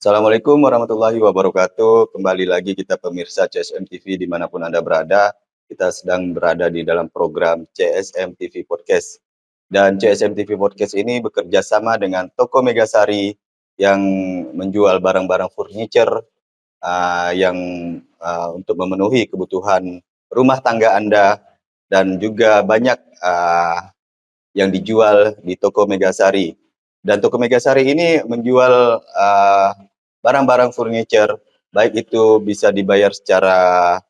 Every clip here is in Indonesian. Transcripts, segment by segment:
Assalamualaikum warahmatullahi wabarakatuh. Kembali lagi kita pemirsa CSM TV dimanapun Anda berada. Kita sedang berada di dalam program CSM TV Podcast. Dan CSM TV Podcast ini bekerja sama dengan Toko Megasari yang menjual barang-barang furniture yang untuk memenuhi kebutuhan rumah tangga Anda dan juga banyak yang dijual di Toko Megasari. Dan Toko Megasari ini menjual barang-barang furniture, baik itu bisa dibayar secara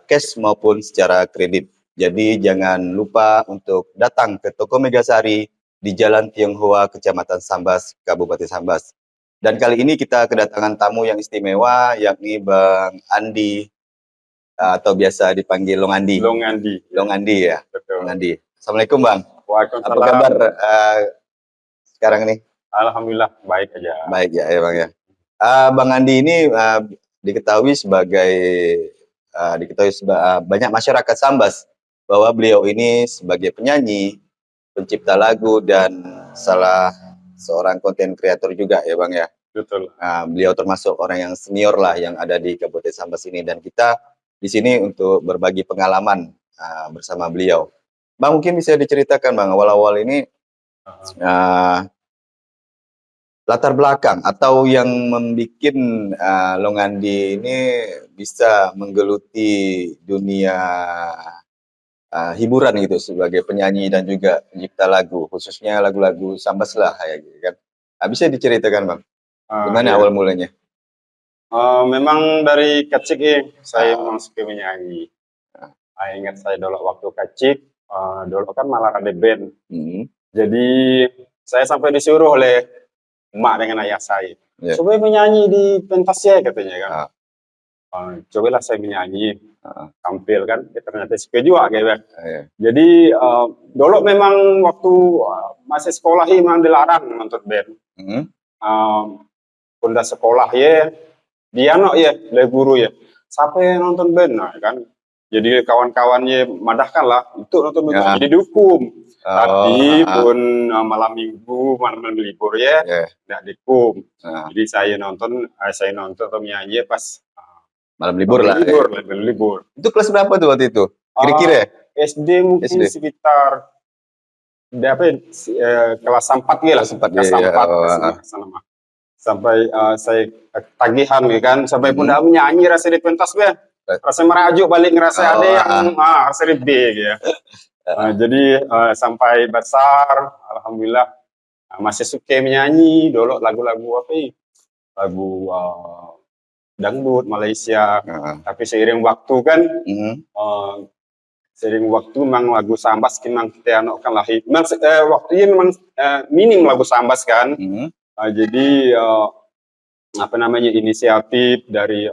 cash maupun secara kredit. Jadi jangan lupa untuk datang ke Toko Megasari di Jalan Tionghoa, Kecamatan Sambas, Kabupaten Sambas. Dan kali ini kita kedatangan tamu yang istimewa, yakni Bang Andi, atau biasa dipanggil Long Andi. Long Andi. Long Andi ya, Betul. Long Andi. Assalamualaikum Bang. Waalaikumsalam. Apa kabar sekarang nih? Alhamdulillah baik aja. Baik ya, Bang ya. Bang Andi ini diketahui sebagai banyak masyarakat Sambas bahwa beliau ini sebagai penyanyi, pencipta lagu dan salah seorang konten kreator juga ya Bang ya. Betul. Beliau termasuk orang yang senior lah yang ada di Kabupaten Sambas ini, dan kita di sini untuk berbagi pengalaman bersama beliau. Bang, mungkin bisa diceritakan Bang awal-awal ini latar belakang atau yang membuat Long Andi ini bisa menggeluti dunia hiburan gitu sebagai penyanyi dan juga pencipta lagu, khususnya lagu-lagu Sambas lah kayak gitu kan. Bisa diceritakan Bang, gimana awal mulanya? Memang dari kecil saya memang suka menyanyi. Ingat saya dulu waktu kecil, dulu kan malah ada band. Jadi saya sampai disuruh oleh emak dengan ayah saya, coba menyanyi di pentas ya katanya kan. Cobalah saya menyanyi, tampil kan, ternyata suka juga gitu. Jadi dulu memang waktu masih sekolah memang dilarang nonton band. Bunda sekolah ya, dia ya, oleh guru ya, siapa yang nonton band, nah kan. Jadi kawan-kawannya madahkan lah itu nonton band, jadi dihukum. Tapi pun malam minggu, malam libur ya, tidak dihukum. Jadi saya nonton atau menyanyi pas malam libur lah. Malam libur. Itu kelas berapa tuh waktu itu? Kira-kira? SD mungkin sekitar kelas 4 ya lah, kelas 4 sampai saya tagihan kan, sampai pun tidak menyanyi rasa di pentas ya. Rasa merajuk balik ngerasa ada yang rasa lebih gitu ya. Jadi sampai besar, alhamdulillah masih suka menyanyi dulu lagu-lagu lagu dangdut Malaysia. Tapi seiring waktu kan, seiring waktu memang lagu Sambas memang kita kan lahir. Waktunya memang minim lagu Sambas kan. Jadi inisiatif dari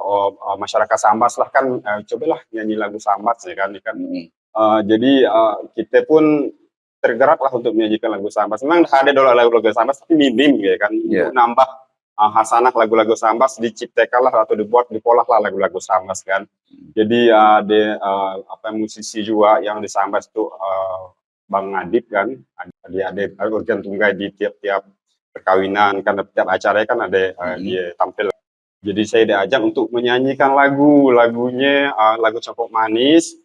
masyarakat Sambas lah kan, cobalah nyanyi lagu Sambas ya kan. Jadi kita pun tergerak lah untuk menyanyikan lagu Sambas. Memang ada dulu lagu-lagu Sambas tapi minim ya kan. Untuk nambah hasanah lagu-lagu Sambas diciptakanlah atau diolah lah lagu-lagu Sambas kan. Jadi ada musisi juga yang di Sambas tuh Bang Adib kan. Ada organ tunggai di tiap-tiap perkawinan kan, tiap acara kan ada dia tampil. Jadi saya diajak untuk menyanyikan lagunya lagu Cokok Manis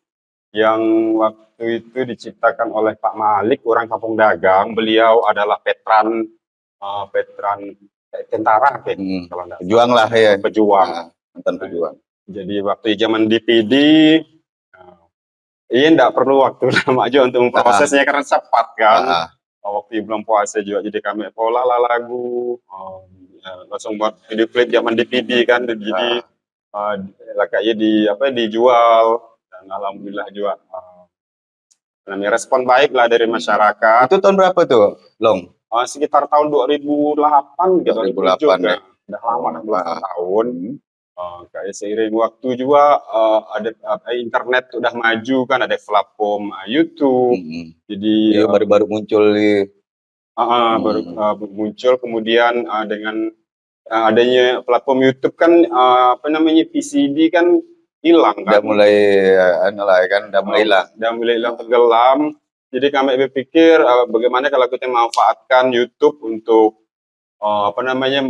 yang waktu itu diciptakan oleh Pak Malik, orang Kampung Dagang. Beliau adalah veteran tentara kalau enggak pejuang lah ya. Mantan pejuang. Jadi waktu zaman DPD enggak perlu waktu lama aja untuk memprosesnya karena cepat kan. Waktu belum puasa juga, jadi kami pola lah lagu, langsung buat video klip zaman DPD kan. Jadi kayaknya dijual. Dan alhamdulillah juga respon baik lah dari masyarakat. Itu tahun berapa tuh, Long? Sekitar tahun 2008 gitu. 2008 ya. Udah lama, 20 tahun. Kayak seiring waktu juga ada internet udah maju kan, ada platform YouTube. Jadi baru-baru muncul baru muncul, kemudian dengan adanya platform YouTube kan VCD kan hilang kan. Udah mulai hilang tenggelam. Jadi kami berpikir bagaimana kalau kita manfaatkan YouTube untuk apa namanya,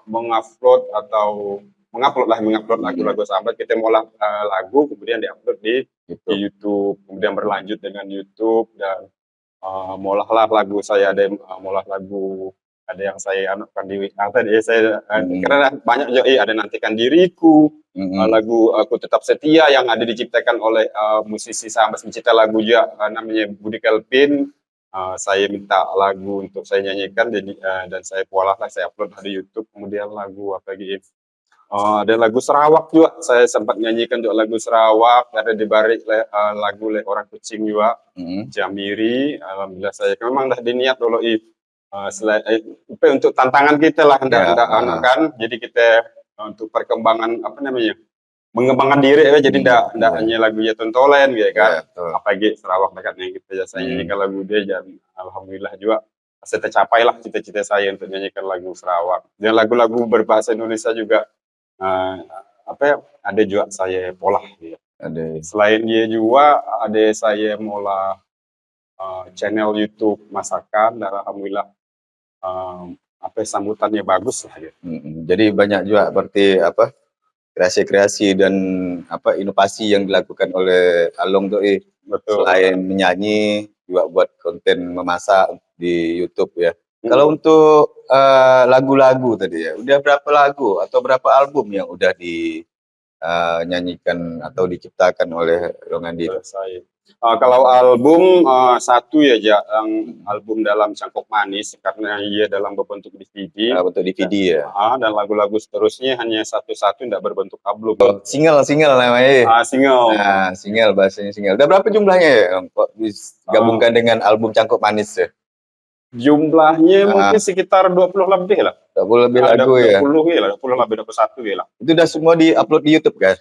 mengupload atau mengupload lagu-lagu Sambat, kita ngolah, lagu kemudian diupload di YouTube. YouTube, kemudian berlanjut dengan YouTube dan, ngolahlah lagu saya ada yang, ngolah lagu, ada yang saya anukan di WA tadi saya, karena banyak juga ada Nantikan Diriku, lagu Aku Tetap Setia yang ada diciptakan oleh, musisi Sambat pencipta lagu juga, namanya Budi Kelvin. Saya minta lagu untuk saya nyanyikan jadi, dan saya olahlah, saya upload di YouTube, kemudian lagu apa lagi, ada lagu Sarawak juga, saya sempat nyanyikan juga lagu Sarawak, ada dibalik lagu Le Orang Kucing juga, Jamiri, alhamdulillah saya memang dah diniat dulu untuk tantangan kita lah, ndak anu kan, jadi kita untuk perkembangan apa namanya, mengembangkan diri ya, jadi ndak hanya lagunya tontolen gitu kan. Apalagi Sarawak dekatnya gitu ya, saya nyanyikan lagu dia dan alhamdulillah juga saya tercapai lah cita-cita saya untuk nyanyikan lagu Sarawak. Dan lagu-lagu berbahasa Indonesia juga apa ya, ada juga saya olah gitu. Selain dia juga ada saya mola channel YouTube masakan dan alhamdulillah apa sambutannya bagus lah gitu. Jadi banyak juga berarti apa kreasi-kreasi dan apa inovasi yang dilakukan oleh Along tuh Betul. selain menyanyi juga buat konten memasak di YouTube ya. Kalau untuk lagu-lagu tadi ya, udah berapa lagu atau berapa album yang udah dinyanyikan atau diciptakan oleh Long Andi? Kalau album satu ya, yang album Dalam Cangkok Manis karena ia dalam berbentuk DVD. Bentuk DVD ya. Dan lagu-lagu seterusnya hanya satu-satu, tidak berbentuk album. Single namanya. Single. Single bahasanya single. Udah berapa jumlahnya ya? Kok digabungkan dengan album Cangkok Manis ya? Jumlahnya mungkin sekitar 20 lebih lah. 20 lebih lagu ya? 20 ya lah, 20 lebih, 21 ya lah. Itu udah semua di-upload di YouTube kan?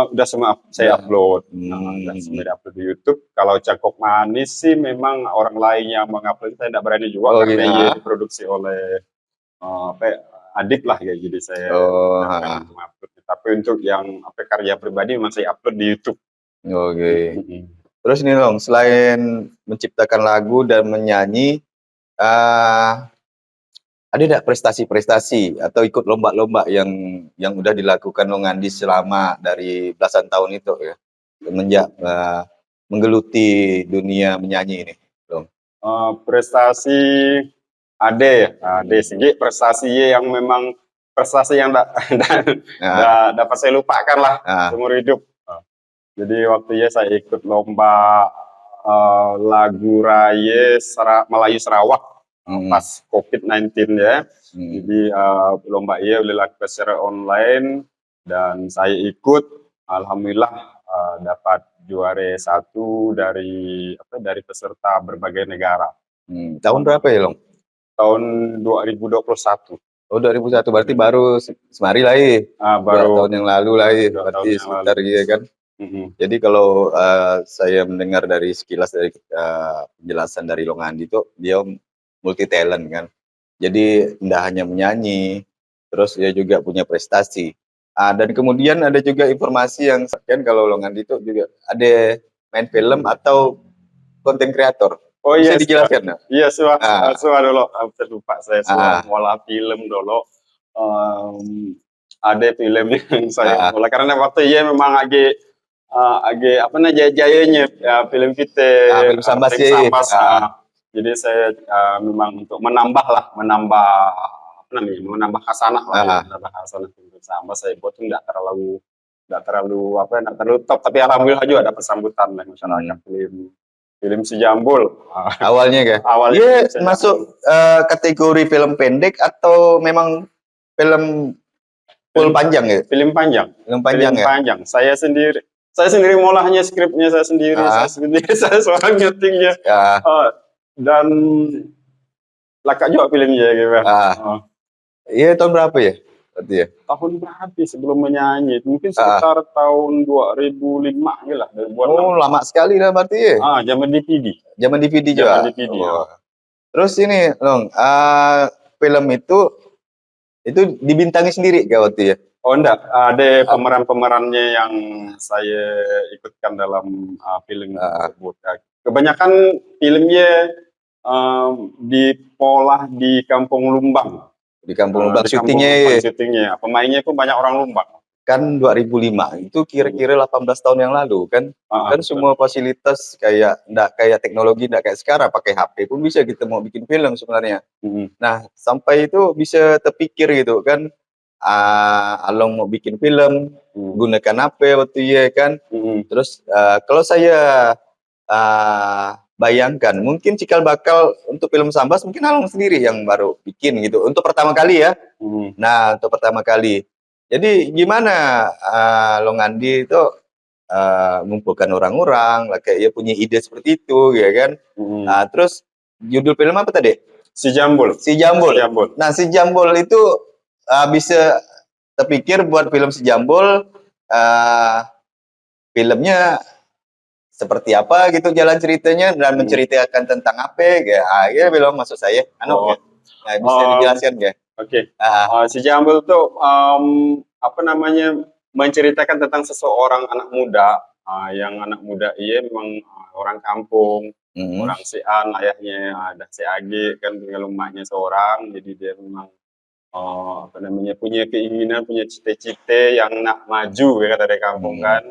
Udah semua saya upload. Udah semua di-upload di YouTube. Kalau Cangkok Manis sih memang orang lain yang mengupload, saya tidak berani juga karena ia diproduksi oleh adik lah ya, jadi saya mengupload. Tapi untuk yang karya pribadi memang saya upload di YouTube. Terus nih Long, selain menciptakan lagu dan menyanyi, ada tidak prestasi-prestasi atau ikut lomba-lomba yang udah dilakukan Long Andi selama dari belasan tahun itu ya, semenjak menggeluti dunia menyanyi ini, Long? Prestasi ada ya, ada segi prestasi yang memang prestasi yang dapat saya lupakan lah seumur hidup. Jadi waktu saya ikut lomba lagu Raya Melayu Sarawak pas COVID-19 ya. Jadi lomba dilakukan secara online dan saya ikut, alhamdulillah dapat juara 1 dari peserta berbagai negara. Tahun berapa ya Long? Tahun 2021. Oh 2001, berarti baru semari lah ya? Baru tahun yang lalu lah ya, berarti sekitar ya kan? Jadi kalau saya mendengar dari sekilas dari penjelasan dari Long Andi itu, dia multi talent kan. Jadi tidak hanya menyanyi, terus dia juga punya prestasi. Dan kemudian ada juga informasi yang kan kalau Long Andi itu juga ada main film atau konten kreator. Oh iya, bisa dijelaskan? Iya, dulu terlupa saya ngolah film dulu. Ada film yang saya ngolah karena waktu memang agak apa namanya jayanya ya, film kita film Sambas jadi saya memang untuk menambah apa namanya, menambah khasanah lah, menambah khasanah film Sambas saya buat nggak terlalu top, tapi alhamdulillah juga dapat sambutan dari masyarakat. Film Si Jambul awalnya kan? Awalnya masuk kategori film pendek atau memang film full panjang ya? Film panjang. Panjang. Saya sendiri molahnya, skripnya saya sendiri, saya seorang nyetingnya. Dan laka juga filmnya gitu. Iya, tahun berapa ya? Berarti ya? Tahun berapa sebelum menyanyi? Mungkin sekitar tahun 2005 gitu lah. Oh, lama sekali lah berarti ya? Zaman DVD. Zaman DVD juga? Zaman DVD, Terus ini, Long, film itu dibintangi sendiri gak waktu ya? Oh enggak, ada pemeran-pemerannya yang saya ikutkan dalam film tersebut. Kebanyakan filmnya di pola di Kampung Lumbang. Di Kampung Lumbang Di Kampung syutingnya Lumbang ya. syutingnya. Pemainnya pun banyak orang Lumbang. Kan 2005 itu kira-kira 18 tahun yang lalu kan. Kan Betul. semua fasilitas kayak ndak kayak teknologi, ndak kayak sekarang pakai HP pun bisa kita mau bikin film sebenarnya. Nah, sampai itu bisa terpikir gitu kan, Along mau bikin film, gunakan apa waktu ya kan. Terus kalau saya bayangkan mungkin cikal bakal untuk film Sambas mungkin Along sendiri yang baru bikin gitu untuk pertama kali ya. Nah, untuk pertama kali. Jadi gimana Long Andi itu mengumpulkan orang-orang, kayak dia punya ide seperti itu, ya kan? Nah, terus judul film apa tadi? Si Jambul. Si Jambul. Si Jambul. Nah, Si Jambul itu bisa terpikir buat film Si Jambul, filmnya seperti apa gitu jalan ceritanya dan menceritakan tentang apa? Ya belum maksud saya. Nah, bisa dijelaskan nggak? Oke. Si Jambul tuh apa namanya menceritakan tentang seseorang anak muda yang anak muda iya memang orang kampung, orang si An ayahnya ada si Agi kan tinggal rumahnya seorang, jadi dia memang apa namanya punya keinginan, punya cita-cita yang nak maju ya kata dari kampung kan.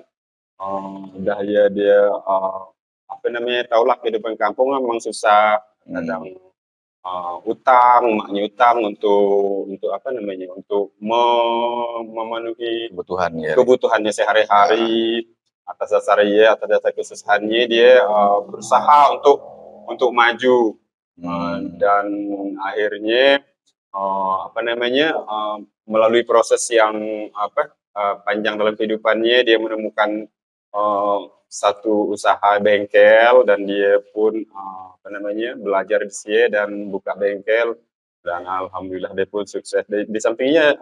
Udah ya dia apa namanya tahulah kehidupan kampung memang susah, kadang utang, maknya utang untuk apa namanya, untuk memenuhi kebutuhannya sehari-hari. Atas dasar kesusahannya dia berusaha untuk maju. Dan akhirnya apa namanya melalui proses yang apa panjang dalam kehidupannya dia menemukan satu usaha bengkel dan dia pun apa namanya belajar di sini dan buka bengkel dan alhamdulillah dia pun sukses. Di sampingnya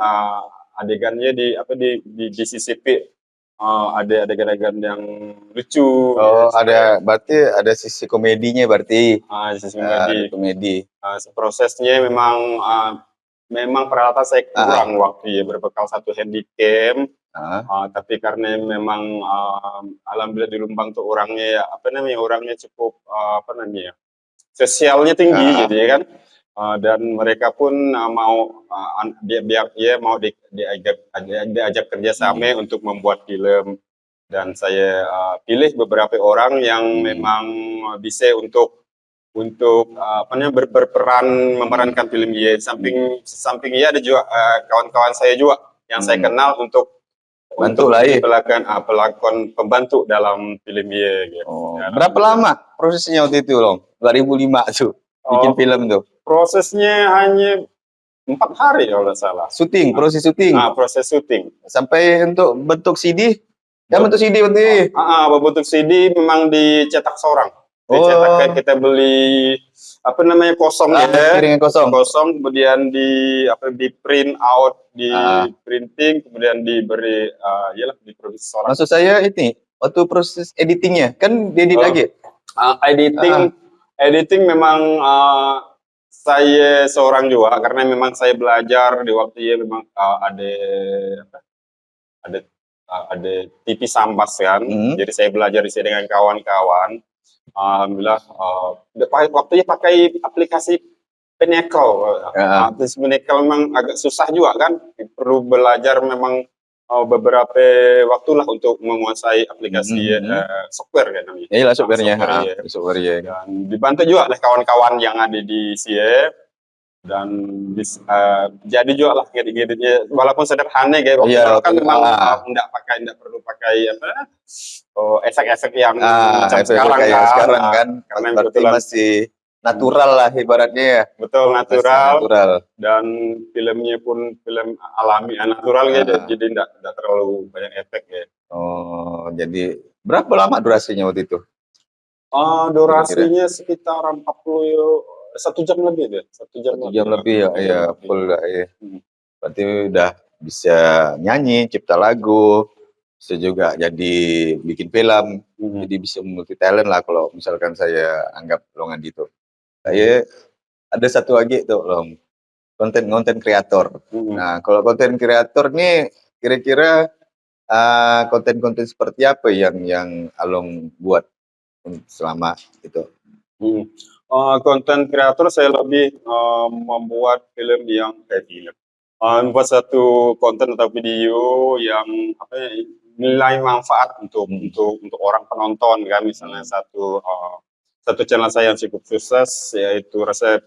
adegannya disisipi ada adegan-adegan yang lucu. Ada berarti ada sisi komedinya berarti. Sisi komedi. Komedi. Prosesnya memang peralatan saya kurang waktu ya, berbekal satu handycam. Tapi karena memang alhamdulillah di Lumbang tuh orangnya apa namanya orangnya cukup apa namanya sosialnya tinggi jadi kan. Dan mereka pun mau dia mau diajak kerjasama untuk membuat film dan saya pilih beberapa orang yang memang bisa untuk apa namanya berperan memerankan film dia. Samping dia ada juga kawan-kawan saya juga yang saya kenal untuk pelakon pembantu dalam film dia gitu. Berapa lama prosesnya waktu itu Long? 2005 tuh bikin film tuh. Prosesnya hanya 4 hari kalau nggak salah. Proses syuting. Proses syuting. Sampai untuk bentuk CD. Ya bentuk CD berarti. Bentuk CD memang dicetak seorang. Dicetak kita beli apa namanya kosong piringnya kosong, kemudian di print out, di printing, kemudian diberi diproduksi seorang. Maksud saya ini waktu proses editingnya kan diedit lagi. Editing memang saya seorang juga karena memang saya belajar di waktu ya memang ada TV Sambas kan. Jadi saya belajar di sini dengan kawan-kawan. Alhamdulillah waktunya pakai aplikasi Pinnacle. Aplikasi Pinnacle memang agak susah juga kan. Perlu belajar memang beberapa waktu lah untuk menguasai aplikasi software kan namanya. Iya softwarenya. Dan dibantu juga oleh kawan-kawan yang ada di sini. Dan jadi juga lah ngedit-ngeditnya walaupun sederhana kayak waktu kan memang tidak perlu pakai apa efek-efek yang macam sekarang kan karena kebetulan masih natural lah ibaratnya ya. Betul, natural. Dan filmnya pun film alami natural gitu, jadi tidak terlalu banyak efek ya. Jadi berapa lama durasinya waktu itu? Durasinya sekitar 1 jam lebih deh. 1 jam lebih ya full lah ya. Berarti udah bisa nyanyi, cipta lagu, bisa juga jadi bikin film, jadi bisa multi talent lah kalau misalkan saya anggap Long Andi itu. Saya ada satu lagi tuh Long, konten kreator. Nah kalau konten kreator nih kira-kira konten-konten seperti apa yang Along buat selama itu? Konten kreator saya lebih membuat film yang membuat satu konten atau video yang apa ya, nilai manfaat untuk orang penonton kan. Misalnya satu channel saya yang cukup sukses yaitu resep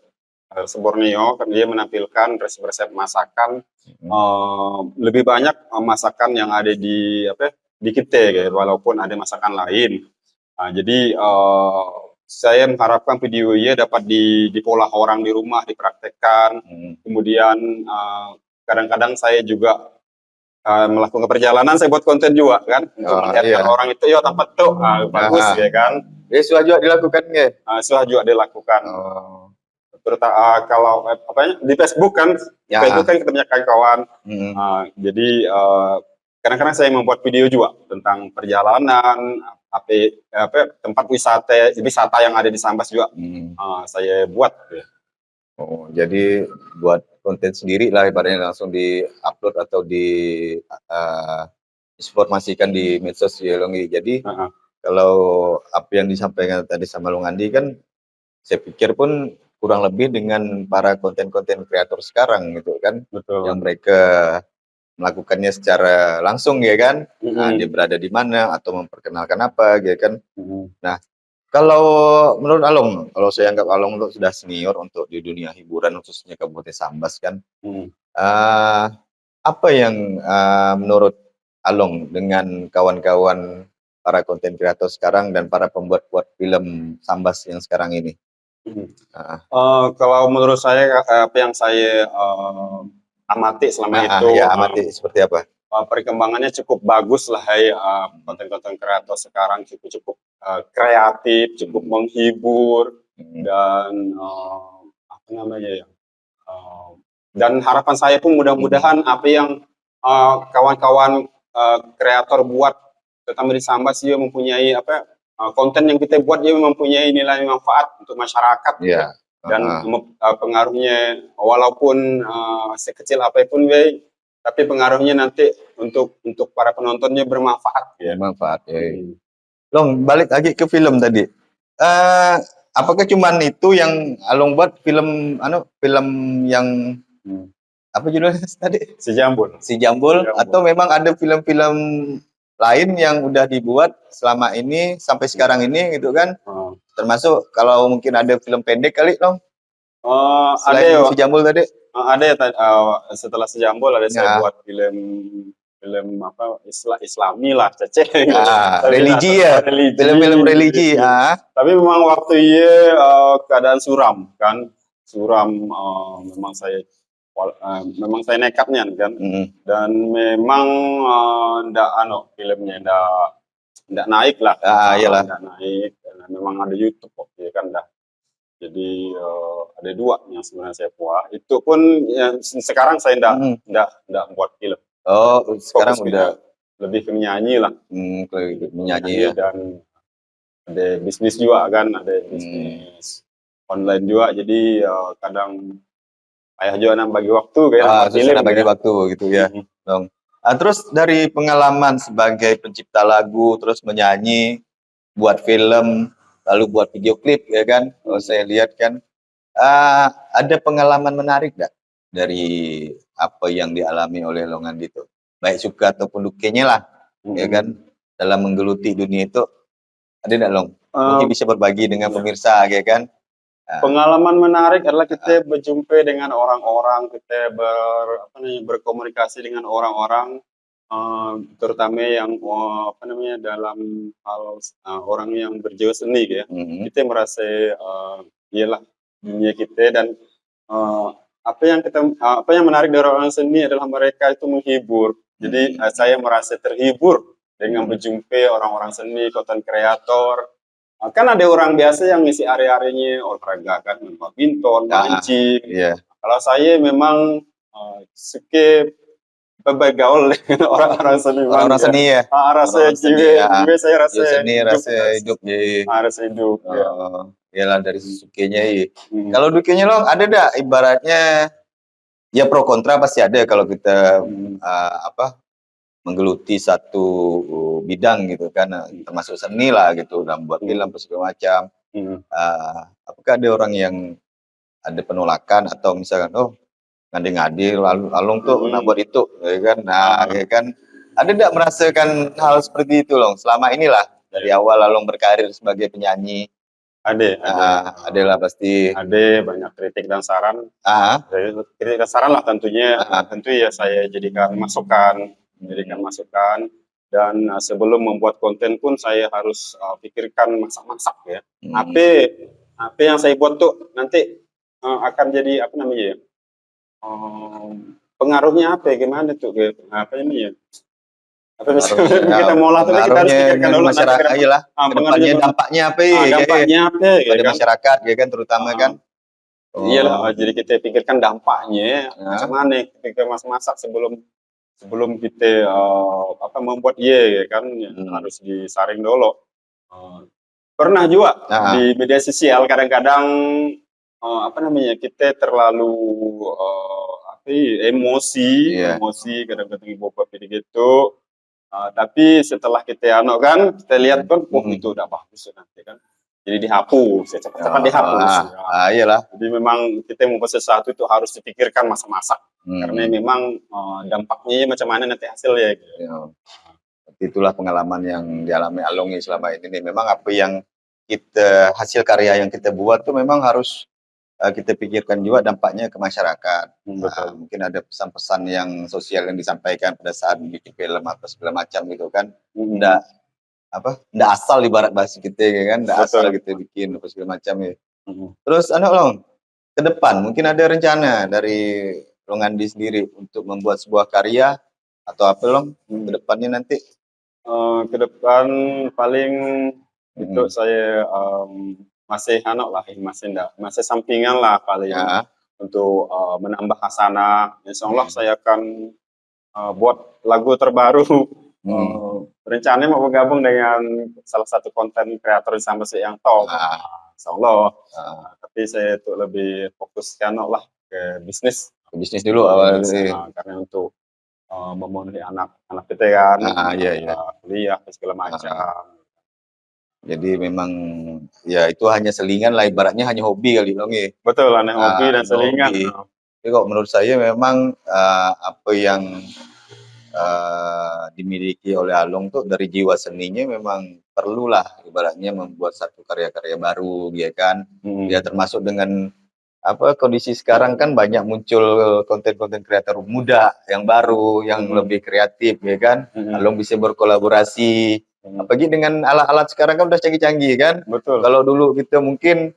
Borneo, kan dia menampilkan resep-resep masakan lebih banyak masakan yang ada di apa ya, di kita gitu, walaupun ada masakan lain. Jadi saya mengharapkan videonya dapat dipola orang di rumah, dipraktekkan. Kemudian kadang-kadang saya juga melakukan perjalanan, saya buat konten juga kan untuk melihat orang itu ya tempat tuh bagus ya kan. Sudah juga dilakukan nggak? Sudah juga dilakukan. Terutama kalau di Facebook kan, Facebook kan kita banyak kawan. Jadi kadang-kadang saya membuat video juga tentang perjalanan, tempat wisata yang ada di Sambas juga saya buat. Oh, jadi buat konten sendiri lah ibaratnya, langsung di-upload atau informasikan di medsos ya Long. Jadi kalau apa yang disampaikan tadi sama Long Andi kan, saya pikir pun kurang lebih dengan para konten-konten kreator sekarang gitu kan. Betul. Yang mereka melakukannya secara langsung ya kan. Dia berada di mana atau memperkenalkan apa gitu kan. Nah, kalau menurut Along, kalau saya anggap Along sudah senior untuk di dunia hiburan khususnya Kabupaten Sambas kan, apa yang menurut Along dengan kawan-kawan para konten kreator sekarang dan para pembuat film Sambas yang sekarang ini? Kalau menurut saya apa yang saya amati selama itu, amati seperti apa? Perkembangannya cukup bagus lah konten-konten kreator sekarang cukup kreatif, cukup menghibur dan apa namanya ya. Dan harapan saya pun mudah-mudahan apa yang kawan-kawan kreator buat, terutama di Sambas, dia mempunyai konten yang kita buat dia mempunyai nilai manfaat untuk masyarakat. Dan pengaruhnya walaupun sekecil apapun tapi pengaruhnya nanti untuk para penontonnya bermanfaat. Bermanfaat. Long, balik lagi ke film tadi. Apakah cuman itu yang Along buat film yang apa judulnya tadi? Si Jambul. Atau memang ada film-film lain yang udah dibuat selama ini sampai sekarang ini gitu kan? Termasuk kalau mungkin ada film pendek kali, Long? Selain Si Jambul tadi? Ada ya, setelah Si Jambul ada saya buat film Islami lah, Cece. Religi ya, film-film religi. Tapi memang waktu keadaan suram kan, memang saya nekatnya kan, dan memang filmnya ndak naik lah. Iyalah. Ndak naik, karena memang ada YouTube kok, ya kan dah. Jadi ada 2 yang sebenarnya saya buat. Itu pun sekarang saya ndak buat film. Sekarang udah lebih ke menyanyi lah. Menyanyi ya. Dan ada bisnis juga kan, ada bisnis online juga. Jadi kadang ayah juga bagi waktu kayak film bagi waktu gitu ya. Terus dari pengalaman sebagai pencipta lagu, terus menyanyi, buat film, lalu buat video klip ya kan, kalau saya lihat kan ada pengalaman menarik gak dari apa yang dialami oleh Long Andi itu, baik suka ataupun dukanya lah ya kan, dalam menggeluti dunia itu, ada gak Long? Mungkin bisa berbagi dengan pemirsa ya kan. Pengalaman menarik adalah kita berjumpa dengan orang-orang, kita berkomunikasi dengan orang-orang, terutama yang dalam hal orang yang berjiwa seni ya. Kita merasa iyalah dunia kita, dan apa yang menarik dari orang seni adalah mereka itu menghibur. Jadi saya merasa terhibur dengan berjumpa orang-orang seni, konten kreator. Kan ada orang biasa yang ngisi area-areanya olahraga kan, main badminton, mancing. Kalau saya memang suka bergaul dengan orang-orang seni. Orang seni ya. Rasa jiwa saya rasa seni, rasa hidup ya. Rasa hidup. Yalah dari sukanya ya. Kalau dukanya Long ada dah, ibaratnya ya pro kontra pasti ada kalau kita menggeluti satu bidang gitu kan, termasuk seni lah gitu, dalam buat film segala macam. Apakah ada orang yang ada penolakan atau misalkan, "Oh, ngade-ngade lalu Along tuh nak buat itu," ya kan. Nah, Ah, ya kan. Ada ndak merasakan hal seperti itu, Long? Selama inilah, dari iya. awal Along berkarir sebagai penyanyi, Ada, adalah pasti ada banyak kritik dan saran. heeh, Kritik dan saran lah tentunya, heeh, tentu ya saya jadikan masukan, mhm, dan sebelum membuat konten pun saya harus pikirkan masak-masak ya. mhm. Apa apa yang saya buat tuh nanti akan jadi apa namanya ya? Pengaruhnya apa ya? Gimana tuh? Apa ini ya? Apa Pengaruhnya misalnya kita mau lah tuh kita harus pengaruhnya pikirkan dengan dulu nanti ke depan. iyalah, ke Pengaruhnya depannya dampaknya apa dampaknya apa ya pada kan? masyarakat ya kan terutama Heeh. kan. Iyalah, Oh, jadi kita pikirkan dampaknya macam heeh, mana ketika masak sebelum sebelum kita apa membuat ya kan mhm, harus disaring dulu. Eh, Pernah juga heeh, di media sosial kadang-kadang apa namanya kita terlalu apa ya, iya, emosi kadang-kadang beberapa video gitu. Tapi setelah kita anu kan kita lihat kan, oh mhm, itu udah bagus ya nanti kan. Jadi dihapus, ya cepat-cepat dihapus. heeh, Ya. iyalah, Jadi memang kita membuat sesuatu itu harus dipikirkan masa-masa. Karena mhm, memang dampaknya macam mana nanti hasilnya gitu. iya. Itulah pengalaman yang dialami Along nih selama ini nih. Memang apa yang hasil karya yang kita buat tuh memang harus, kita pikirkan juga dampaknya ke masyarakat. Betul. Mungkin ada pesan-pesan yang sosial yang disampaikan pada saat bikin film atau segala macam gitu kan. Ndak Mhm. ndak asal ibarat bahasa kita ya kan, ndak asal Betul. kita bikin apa segala macam ya. Mhm. Terus anu Long, ke depan mungkin ada rencana dari Long Andi sendiri untuk membuat sebuah karya atau apa Long, ke Mhm. depannya nanti? Ke depan paling itu Mhm, saya masih anu lah, masih sampingan lah paling heeh, untuk menambah hasanah. Insya Allah mhm, saya akan buat lagu terbaru. mhm, Rencananya mau bergabung dengan salah satu konten kreator di Sambas yang top. heeh, Insya Allah. heeh. Tapi saya itu lebih fokus ke anu lah ke bisnis, Bisnis dulu awal iya, karena untuk memenuhi anak-anak kita kan, heeh, iya iya, kuliah dan segala heeh. macam. Jadi memang ya itu hanya selingan lah ibaratnya hanya hobi kali Bang, ya? Betul, aneh hobi dan Hanya selingan. hobi. Tapi kok menurut saya memang, apa yang, dimiliki oleh Along tuh dari jiwa seninya memang perlulah ibaratnya membuat satu karya-karya baru ya kan. Ya Mhm, termasuk dengan apa, kondisi sekarang kan banyak muncul konten-konten kreator muda yang baru, yang mhm, lebih kreatif ya kan. mhm, Along bisa berkolaborasi, mhm. apalagi dengan alat-alat sekarang kan udah canggih-canggih kan. Betul. Kalau dulu kita mungkin,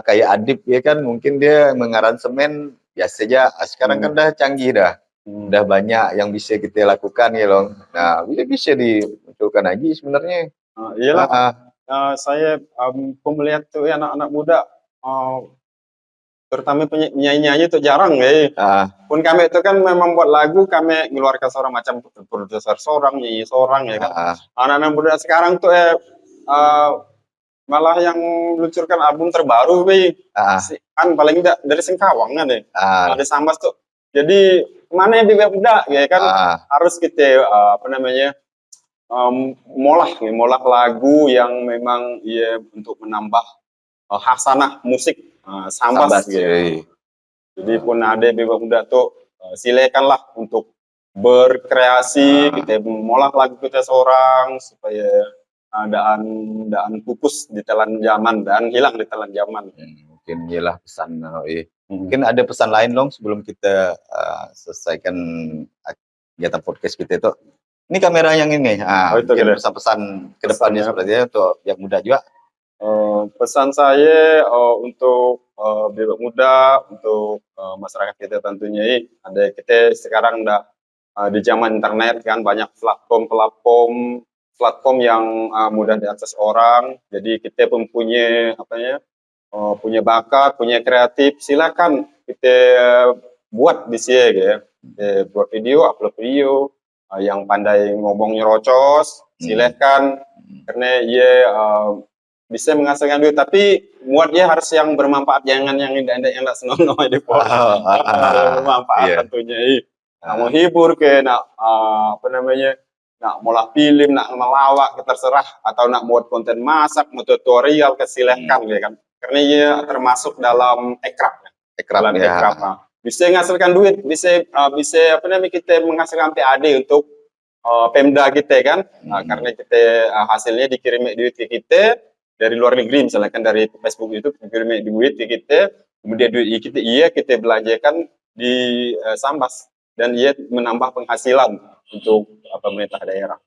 kayak Adip ya kan, mungkin dia mengaransemen biasa aja, sekarang kan Mhm, udah canggih dah. mhm. Udah banyak yang bisa kita lakukan ya Long. Nah, bisa dimunculkan lagi sebenarnya. Iyalah, Heeh, saya pun melihat tuh ya anak-anak muda, eee, terutama penyanyi-penyanyi itu jarang ya. heeh, Pun kami itu kan memang buat lagu, kami ngeluarkan seorang macam produser seorang, nyanyi seorang ya kan. heeh, Anak-anak muda sekarang tuh malah yang meluncurkan album terbaru weh, heeh, kan paling tidak dari Singkawang kan ya, heeh, di Sambas tuh. Jadi mana yang bebek muda ya kan, heeh, harus kita apa namanya, molah lagu yang memang ya untuk menambah hasanah musik Sambas Sambas, gitu. yoi. Jadi pun ada bebek muda tuh silakanlah untuk berkreasi, Heeh, kita molah lagu kita seorang supaya daan daan pupus di telan zaman dan hilang di telan zaman. mungkin iyalah pesan heeh. Mhm. Mungkin ada pesan lain dong sebelum kita, selesaikan kegiatan podcast kita itu. Ini kamera yang ini, Oh itu mungkin kira pesan-pesan ke depannya pesannya apa? seperti itu untuk yang muda juga. Pesan saya untuk bebek muda, untuk masyarakat kita tentunya ini, ada kita sekarang udah di zaman internet kan banyak platform yang mudah diakses orang. Jadi kita pun punya apa ya, punya bakat, punya kreatif, silakan kita buat di sini gitu ya. Buat video, upload video, yang pandai ngomong nyerocos, Mhm, silakan mhm. karena ia bisa menghasilkan duit tapi muatnya harus yang bermanfaat jangan yang indah-indah senonoh di pol Oh, yang heeh, bermanfaat iya, tentunya. Nah, heeh, menghibur ke nak apa namanya nak molah film, nak melawak, terserah, atau nak buat konten masak, mau tutorial, silahkan ya kan. Karena ia termasuk dalam ekraf, Ekraf dalam ya. ekraf. Bisa menghasilkan duit, bisa apa namanya, kita menghasilkan PAD untuk Pemda kita kan. Karena kita hasilnya dikirim duit ke kita dari luar negeri, misalnya kan dari Facebook itu dikirim duit ke kita, kemudian duit kita belanjakan di Sambas, dan ia menambah penghasilan untuk pemerintah daerah.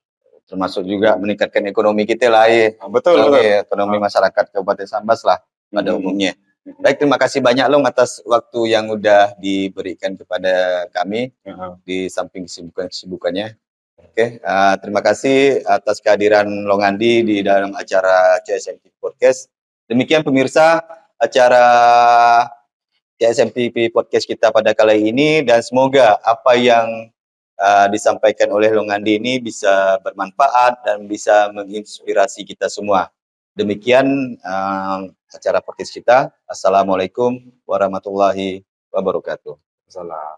Termasuk juga meningkatkan ekonomi kita lah ya. Betul, betul. Ekonomi masyarakat Kabupaten Sambas lah pada umumnya. Baik, terima kasih banyak Long atas waktu yang udah diberikan kepada kami di samping kesibukannya. Oke, terima kasih atas kehadiran Long Andi di dalam acara CSMTV Podcast. Demikian pemirsa acara CSMTV Podcast kita pada kali ini, dan semoga apa yang disampaikan oleh Long Andi ini bisa bermanfaat dan bisa menginspirasi kita semua. Demikian acara podcast kita. Assalamualaikum warahmatullahi wabarakatuh. Salah.